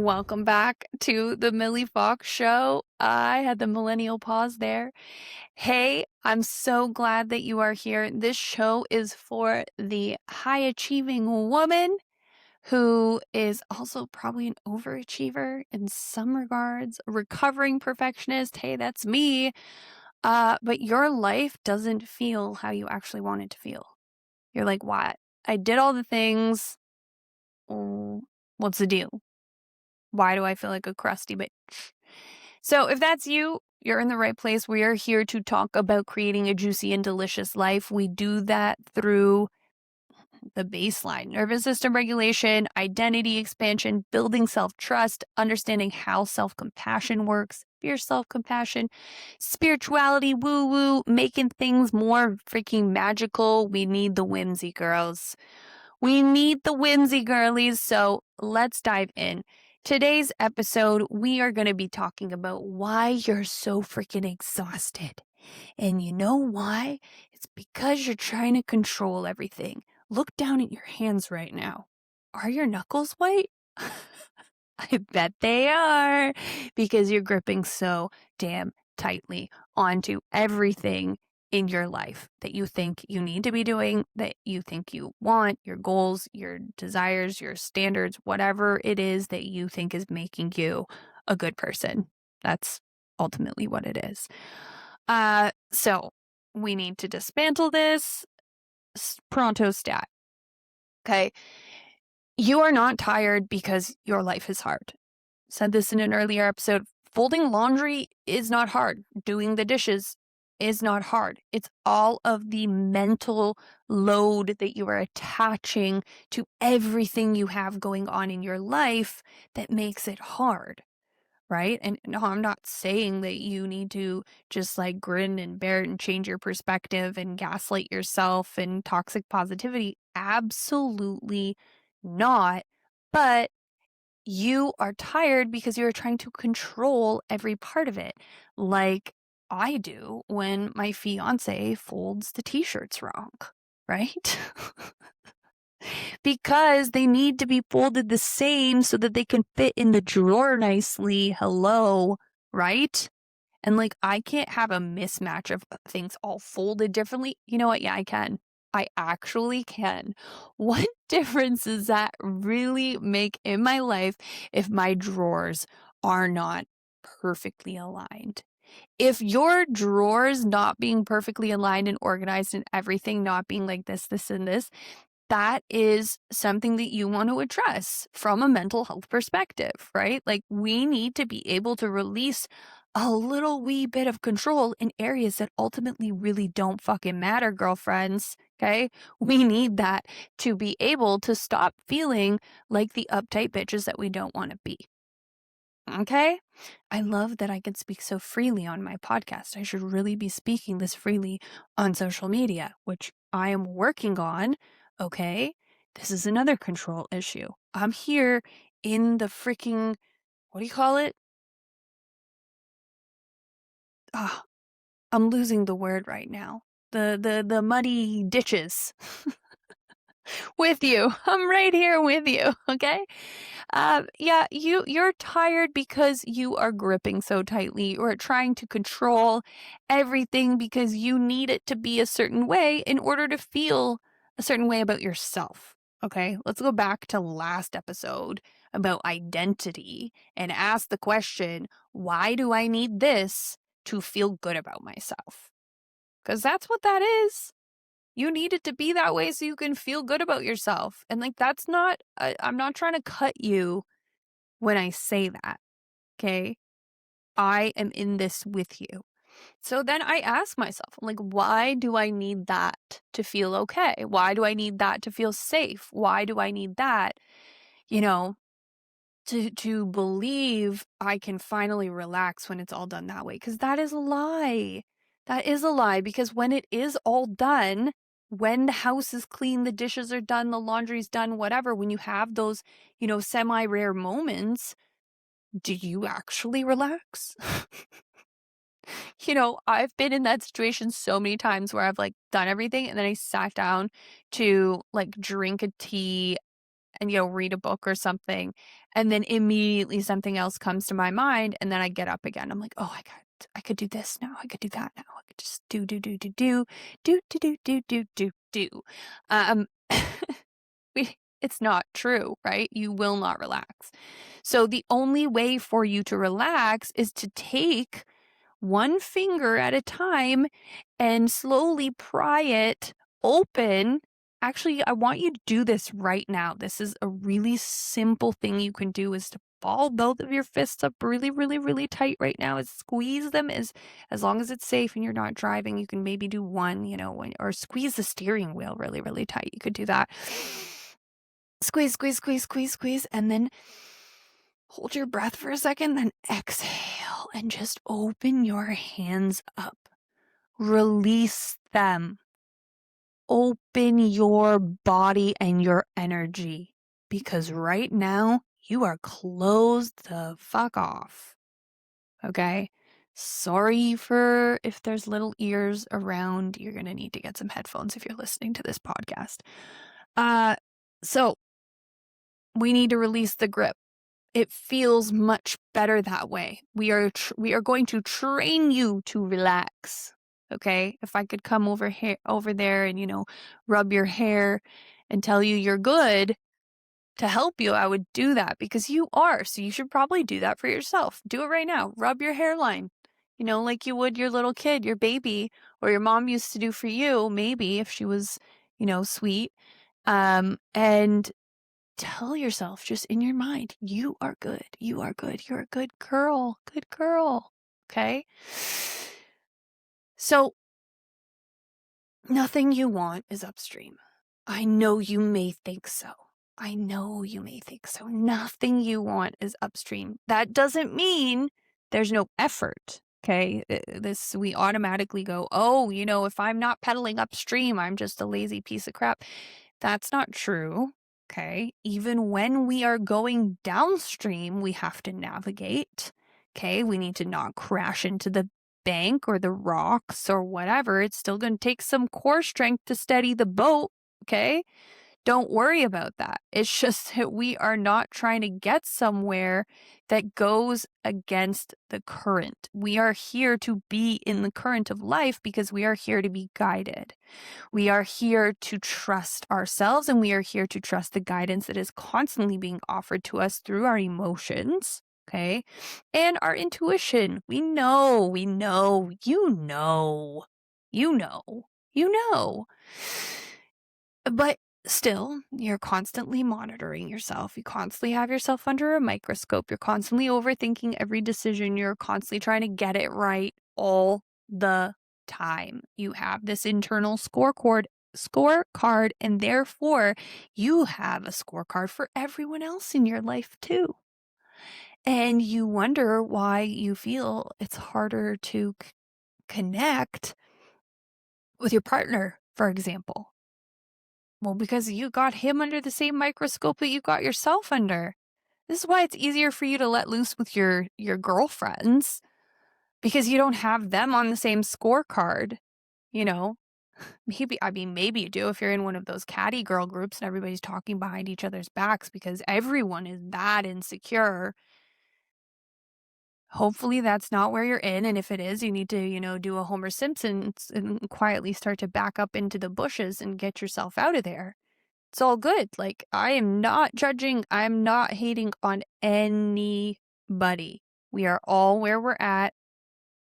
Welcome back to the Millie Fox Show. I had the millennial pause there. Hey, I'm so glad that you are here. This show is for the high-achieving woman who is also probably an overachiever in some regards, a recovering perfectionist. Hey, that's me. But your life doesn't feel how you actually want it to feel. You're like, what? I did all the things. What's the deal? Why do I feel like a crusty bitch? So if that's you, you're in the right place. We are here to talk about creating a juicy and delicious life. We do that through the baseline: nervous system regulation, identity expansion, building self-trust, understanding how self-compassion works, fierce self-compassion, spirituality, woo-woo, making things more freaking magical. We need the whimsy, girls. We need the whimsy, girlies. So let's dive in. Today's episode, we are going to be talking about why you're so freaking exhausted. And you know why? It's because you're trying to control everything. Look down at your hands right now. Are your knuckles white? I bet they are, because you're gripping so damn tightly onto everything in your life that you think you need to be doing, that you think you want, your goals, your desires, your standards, whatever it is that you think is making you a good person. That's ultimately what it is. So we need to dismantle this pronto stat. Okay. You are not tired because your life is hard. Said this in an earlier episode. Folding laundry is not hard. Doing the dishes is not hard. It's all of the mental load that you are attaching to everything you have going on in your life that makes it hard, right? And no, I'm not saying that you need to just like grin and bear it and change your perspective and gaslight yourself and toxic positivity. Absolutely not. But you are tired because you're trying to control every part of it, like I do when my fiance folds the t-shirts wrong, right? Because they need to be folded the same so that they can fit in the drawer nicely. Hello, right? And like, I can't have a mismatch of things all folded differently. You know what? Yeah, I can. I actually can. What difference does that really make in my life if my drawers are not perfectly aligned? If your drawers not being perfectly aligned and organized and everything not being like this, and this, that is something that you want to address from a mental health perspective, right? Like, we need to be able to release a little wee bit of control in areas that ultimately really don't fucking matter, girlfriends. Okay. We need that to be able to stop feeling like the uptight bitches that we don't want to be. Okay. I love that I can speak so freely on my podcast. I should really be speaking this freely on social media, which I am working on. Okay. This is another control issue. I'm here in the freaking, what do you call it? Ah, I'm losing the word right now. The muddy ditches with you. I'm right here with you. Okay. Yeah, you're tired because you are gripping so tightly or trying to control everything because you need it to be a certain way in order to feel a certain way about yourself. Okay, let's go back to last episode about identity and ask the question, why do I need this to feel good about myself? Because that's what that is. You need it to be that way so you can feel good about yourself. And like, that's not, I'm not trying to cut you when I say that, okay? I am in this with you. So then I ask myself, like, why do I need that to feel okay? Why do I need that to feel safe? Why do I need that, you know, to believe I can finally relax when it's all done that way? Because that is a lie. That is a lie, because when it is all done, when the house is clean, the dishes are done, the laundry's done, whatever, when you have those, semi-rare moments, do you actually relax? I've been in that situation so many times where I've like done everything and then I sat down to like drink a tea and, read a book or something. And then immediately something else comes to my mind. And then I get up again. I'm like, oh, I could do this now. I could do that now. I could just do, do, do, do, do, do, do, do, do, do, do, do. Um, it's not true, right? You will not relax. So the only way for you to relax is to take one finger at a time and slowly pry it open. Actually, I want you to do this right now. This is a really simple thing you can do, is to ball both of your fists up really, really, really tight right now. Is squeeze them as long as it's safe and you're not driving. You can maybe do one, or squeeze the steering wheel really, really tight. You could do that. Squeeze, squeeze, squeeze, squeeze, squeeze, and then hold your breath for a second, then exhale and just open your hands up. Release them. Open your body and your energy, because right now you are closed the fuck off. Okay? Sorry for if there's little ears around. You're going to need to get some headphones if you're listening to this podcast. So we need to release the grip. It feels much better that way. We are going to train you to relax. Okay? If I could come over there and, rub your hair and tell you you're good to help you, I would do that, because you are. So you should probably do that for yourself. Do it right now. Rub your hairline, like you would your little kid, your baby, or your mom used to do for you, maybe if she was, sweet. And tell yourself just in your mind, you are good. You are good. You're a good girl. Good girl. Okay? So nothing you want is upstream. I know you may think so. Nothing you want is upstream. That doesn't mean there's no effort. Okay? We automatically go, oh, if I'm not pedaling upstream, I'm just a lazy piece of crap. That's not true. Okay. Even when we are going downstream, we have to navigate. Okay. We need to not crash into the bank or the rocks or whatever. It's still going to take some core strength to steady the boat. Okay. Don't worry about that. It's just that we are not trying to get somewhere that goes against the current. We are here to be in the current of life because we are here to be guided. We are here to trust ourselves, and we are here to trust the guidance that is constantly being offered to us through our emotions, okay? And our intuition. We know, you know. But still, you're constantly monitoring yourself. You constantly have yourself under a microscope. You're constantly overthinking every decision. You're constantly trying to get it right all the time. You have this internal scorecard, and therefore you have a scorecard for everyone else in your life too. And you wonder why you feel it's harder to connect with your partner, for example. Well, because you got him under the same microscope that you got yourself under. This is why it's easier for you to let loose with your girlfriends, because you don't have them on the same scorecard, you know? Maybe you do if you're in one of those catty girl groups and everybody's talking behind each other's backs because everyone is that insecure. Hopefully that's not where you're in, and if it is, you need to, do a Homer Simpson and quietly start to back up into the bushes and get yourself out of there. It's all good. Like, I am not judging. I'm not hating on anybody. We are all where we're at.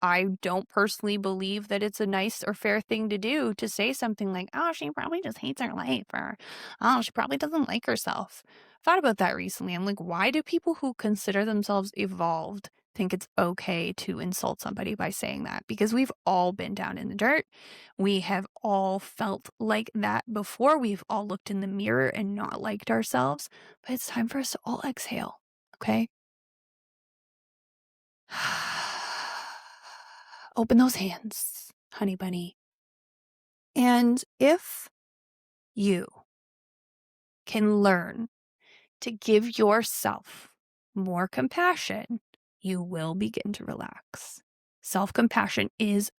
I don't personally believe that it's a nice or fair thing to do to say something like, oh, she probably just hates her life, or, oh, she probably doesn't like herself. Thought about that recently. I'm like, why do people who consider themselves evolved think it's okay to insult somebody by saying that? Because we've all been down in the dirt. We have all felt like that before. We've all looked in the mirror and not liked ourselves. But it's time for us to all exhale, okay? Open those hands, honey bunny. And if you can learn to give yourself more compassion, you will begin to relax. Self-compassion is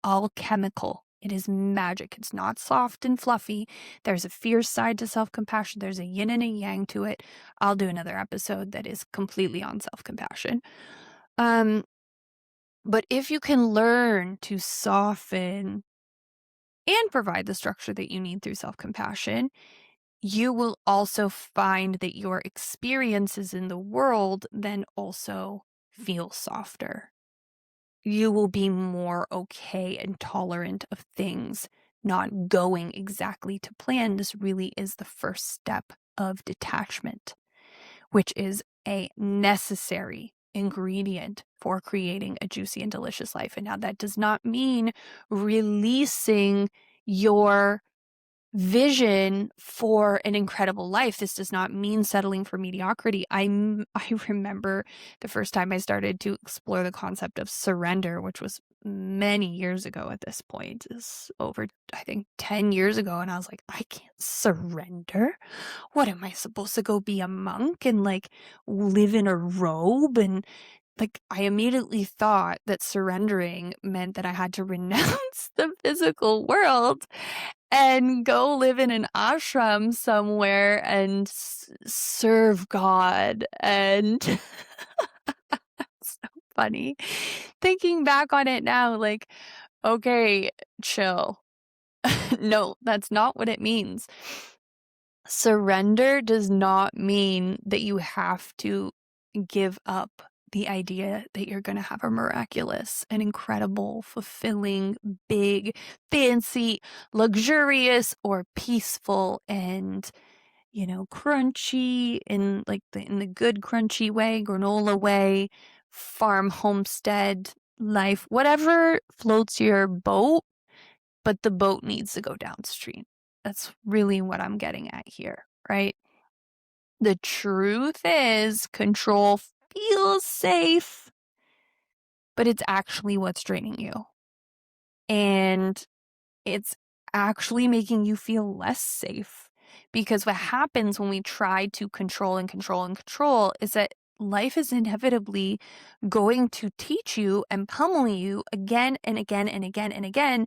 alchemical. It is magic. It's not soft and fluffy. There's a fierce side to self-compassion. There's a yin and a yang to it. I'll do another episode that is completely on self-compassion. But if you can learn to soften and provide the structure that you need through self-compassion, you will also find that your experiences in the world then also feel softer. You will be more okay and tolerant of things not going exactly to plan. This really is the first step of detachment, which is a necessary ingredient for creating a juicy and delicious life. And now that does not mean releasing your vision for an incredible life. This does not mean settling for mediocrity. I remember the first time I started to explore the concept of surrender, which was many years ago at this point. It's over, I think, 10 years ago. And I was like, I can't surrender. What am I supposed to go be a monk and like live in a robe? And like, I immediately thought that surrendering meant that I had to renounce the physical world and go live in an ashram somewhere and serve God. And so funny. Thinking back on it now, like, okay, chill. No, that's not what it means. Surrender does not mean that you have to give up the idea that you're going to have a miraculous and incredible, fulfilling, big, fancy, luxurious, or peaceful and, crunchy in the good crunchy way, granola way, farm homestead life, whatever floats your boat, but the boat needs to go downstream. That's really what I'm getting at here, right? The truth is, control feels safe, but it's actually what's draining you. And it's actually making you feel less safe. Because what happens when we try to control and control and control is that life is inevitably going to teach you and pummel you again and again and again and again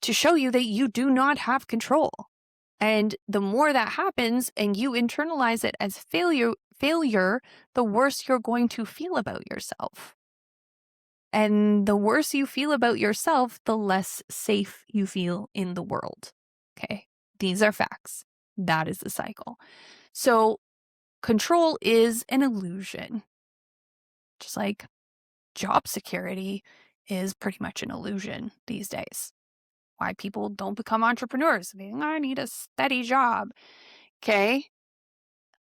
to show you that you do not have control. And the more that happens and you internalize it as failure, the worse you're going to feel about yourself. And the worse you feel about yourself, the less safe you feel in the world. Okay, these are facts. That is the cycle. So control is an illusion. Just like job security is pretty much an illusion these days. Why people don't become entrepreneurs. I need a steady job. Okay.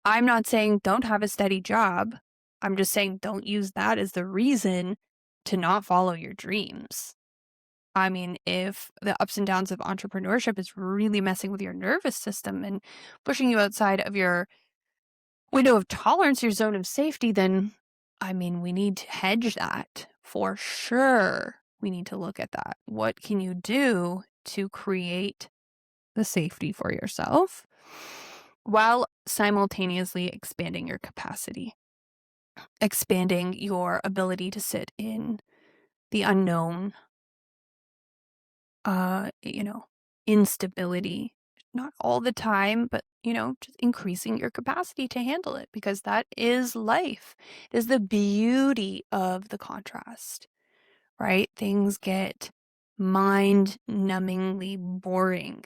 I'm not saying don't have a steady job. I'm just saying don't use that as the reason to not follow your dreams. I mean, if the ups and downs of entrepreneurship is really messing with your nervous system and pushing you outside of your window of tolerance, your zone of safety, then, we need to hedge that for sure. We need to look at that. What can you do to create the safety for yourself while simultaneously expanding your capacity, expanding your ability to sit in the unknown, instability, not all the time, but, just increasing your capacity to handle it, because that is life. It is the beauty of the contrast, right? Things get mind-numbingly boring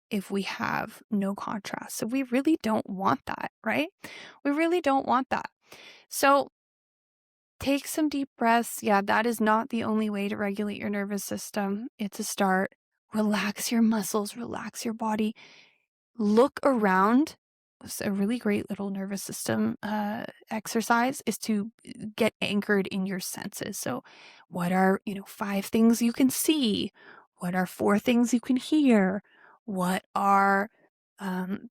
if we have no contrast. So we really don't want that, right? We really don't want that. So take some deep breaths. Yeah, that is not the only way to regulate your nervous system. It's a start. Relax your muscles, relax your body. Look around. It's a really great little nervous system exercise is to get anchored in your senses. So what are, 5 things you can see? What are 4 things you can hear? What are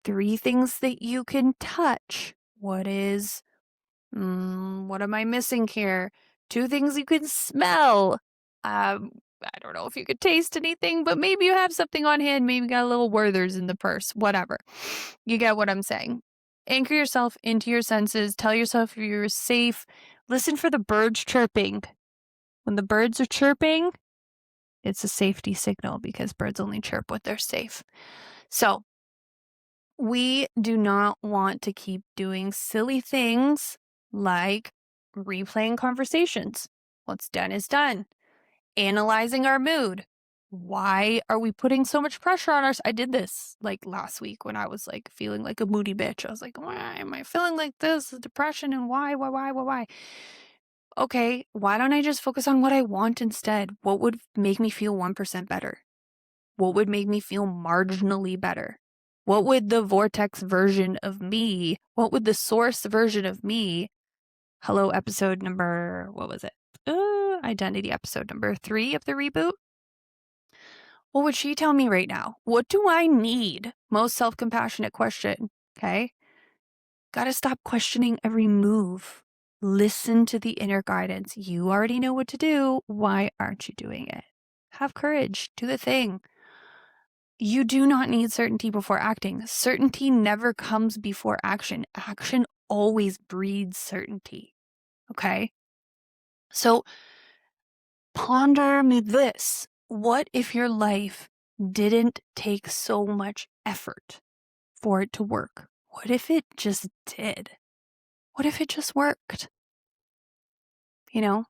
3 things that you can touch? What am I missing here? 2 things you can smell. I don't know if you could taste anything, but maybe you have something on hand. Maybe you got a little Werther's in the purse, whatever. You get what I'm saying. Anchor yourself into your senses. Tell yourself you're safe. Listen for the birds chirping. When the birds are chirping, It's a safety signal because birds only chirp when they're safe. So we do not want to keep doing silly things like replaying conversations. What's done is done. Analyzing our mood. Why are we putting so much pressure on us? I did this like last week when I was like feeling like a moody bitch. I was like, why am I feeling like this? Depression and why? Okay, why don't I just focus on what I want instead? What would make me feel 1% better? What would make me feel marginally better? What would the vortex version of me, what would the source version of me, hello, episode number, what was it? Identity episode number 3 of the reboot. What would she tell me right now? What do I need? Most self-compassionate question, okay? Gotta stop questioning every move. Listen to the inner guidance. You already know what to do. Why aren't you doing it? Have courage. Do the thing. You do not need certainty before acting. Certainty never comes before action. Action always breeds certainty. Okay? So ponder me this. What if your life didn't take so much effort for it to work? What if it just did? What if it just worked? You know,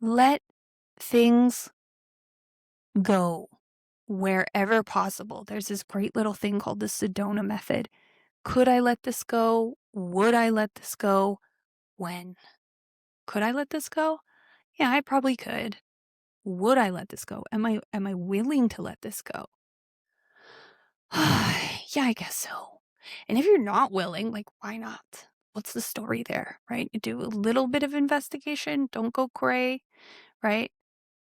let things go wherever possible. There's this great little thing called the Sedona method. Could I let this go? Would I let this go? When? Could I let this go? Yeah, I probably could. Would I let this go? Am I willing to let this go? Yeah, I guess so. And if you're not willing, like, why not? What's the story there, right? You do a little bit of investigation, don't go cray, right?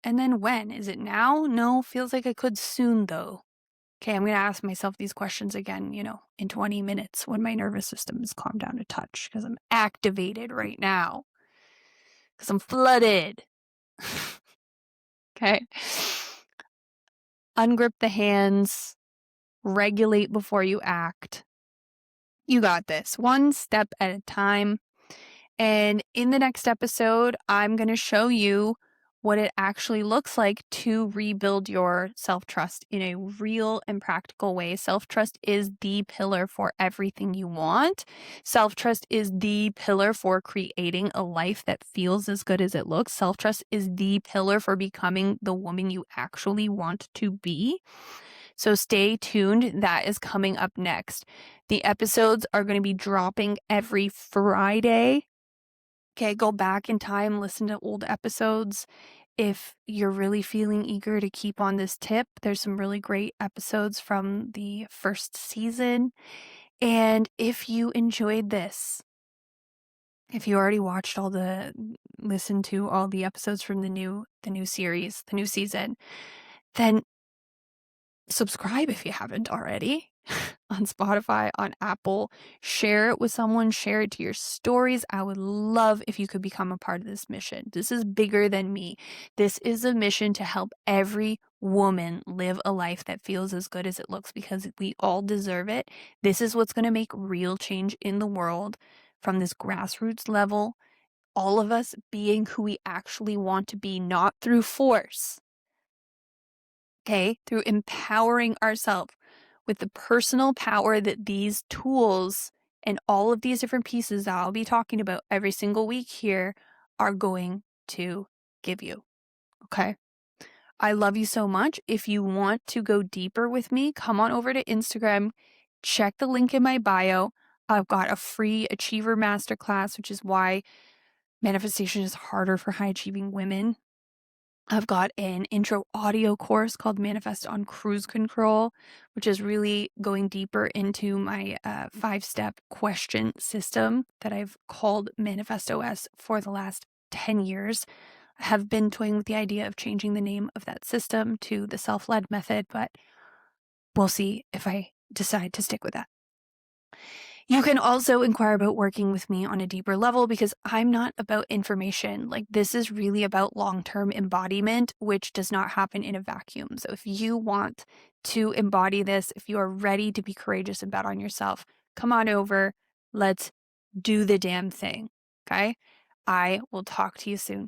And then when? Is it now? No, feels like I could soon though. Okay, I'm going to ask myself these questions again, in 20 minutes when my nervous system is calmed down a touch because I'm activated right now. Because I'm flooded. Okay. Ungrip the hands. Regulate before you act. You got this. One step at a time. And in the next episode, I'm going to show you what it actually looks like to rebuild your self-trust in a real and practical way. Self-trust is the pillar for everything you want. Self-trust is the pillar for creating a life that feels as good as it looks. Self-trust is the pillar for becoming the woman you actually want to be. So stay tuned. That is coming up next. The episodes are going to be dropping every Friday. Okay, go back in time, listen to old episodes. If you're really feeling eager to keep on this tip, there's some really great episodes from the first season. And if you enjoyed this, if you already listened to all the episodes from the new series, the new season, then subscribe if you haven't already on Spotify, on Apple. Share it with someone, share it to your stories. I would love if you could become a part of this mission. This is bigger than me. This is a mission to help every woman live a life that feels as good as it looks because we all deserve it. This is what's going to make real change in the world from this grassroots level. All of us being who we actually want to be, not through force. Okay, through empowering ourselves with the personal power that these tools and all of these different pieces that I'll be talking about every single week here are going to give you. Okay. I love you so much. If you want to go deeper with me, come on over to Instagram, check the link in my bio. I've got a free Achiever Masterclass, which is why manifestation is harder for high achieving women. I've got an intro audio course called Manifest on Cruise Control, which is really going deeper into my 5-step question system that I've called Manifest OS for the last 10 years. I have been toying with the idea of changing the name of that system to the self-led method, but we'll see if I decide to stick with that. You can also inquire about working with me on a deeper level because I'm not about information. Like, this is really about long-term embodiment, which does not happen in a vacuum. So if you want to embody this, if you are ready to be courageous and bet on yourself, come on over. Let's do the damn thing. Okay? I will talk to you soon.